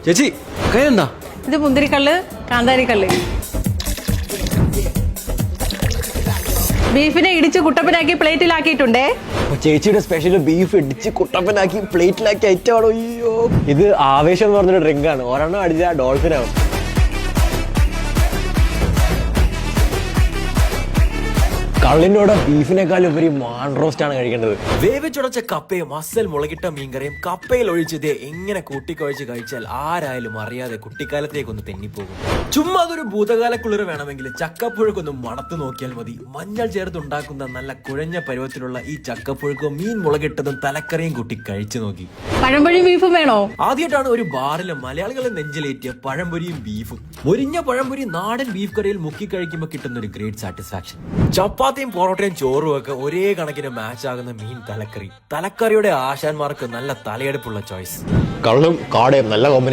ചേച്ചി കയ്യെന്താ? ഇത് മുന്തിരിക്കള്ള്, കാന്താരിക്കള്ള്. ബീഫിനെ ഇടിച്ച് കുട്ടപ്പനാക്കി പ്ലേറ്റിലാക്കിയിട്ടുണ്ടേ. ചേച്ചിയുടെ സ്പെഷ്യൽ ബീഫ് ഇടിച്ച് കുട്ടപ്പനാക്കി പ്ലേറ്റിലാക്കി ഐറ്റമാണോ? അയ്യോ, ഇത് ആവേശം എന്ന് പറഞ്ഞൊരു ഡ്രിങ്ക് ആണ്. ഒരെണ്ണം അടിച്ച ഡോൾഫിനാവും. കള്ളിനോട് ബീഫിനേക്കാൾ ഉപരി മാൺ റോസ്റ്റ് ആണ് കഴിക്കേണ്ടത്. വേവിച്ചുടച്ച കപ്പയും അസൽ മുളകിട്ട മീൻകറിയും കപ്പയിൽ ഒഴിച്ചത് എങ്ങനെ കൂട്ടിക്കുഴച്ച് കഴിച്ചാൽ ആരായാലും അറിയാതെ കുട്ടിക്കാലത്തേക്കൊന്ന് തെന്നിപ്പോകും. ചുമ്മാ അതൊരു ഭൂതകാലക്കുളിർ വേണമെങ്കിൽ ചക്കപ്പുഴുക്കൊന്ന് മണത്ത് നോക്കിയാൽ മതി. മഞ്ഞൾ ചേർത്തുണ്ടാക്കുന്ന നല്ല കുഴഞ്ഞ പരുവത്തിലുള്ള ഈ ചക്കപ്പുഴുക്കും മീൻ മുളകിട്ടതും തലക്കറിയും കൂട്ടി കഴിച്ചു നോക്കി. പഴംപൊരി ബീഫും വേണോ? ആദ്യമായിട്ടാണ് ഒരു ബാറിലെ മലയാളികളെ നെഞ്ചിലേറ്റിയ പഴംപൊരിയും ബീഫും. മൊരിഞ്ഞ പഴംപൊരി നാടൻ ബീഫ് കറിയിൽ മുക്കി കഴിക്കുമ്പോൾ കിട്ടുന്ന ഒരു ഗ്രേറ്റ് സാറ്റിസ്ഫാക്ഷൻ. ചപ്പാത്തിയും പൊറോട്ടയും ചോറും ഒക്കെ ഒരേ കണക്കിന് മാച്ച് ആകുന്ന മീൻ തലക്കറി. തലക്കറിയുടെ ആശാന്മാർക്ക് നല്ല തലയെടുപ്പുള്ള ചോയ്സ്. കള്ളും കാടയും നല്ല കോമ്പിനേഷൻ.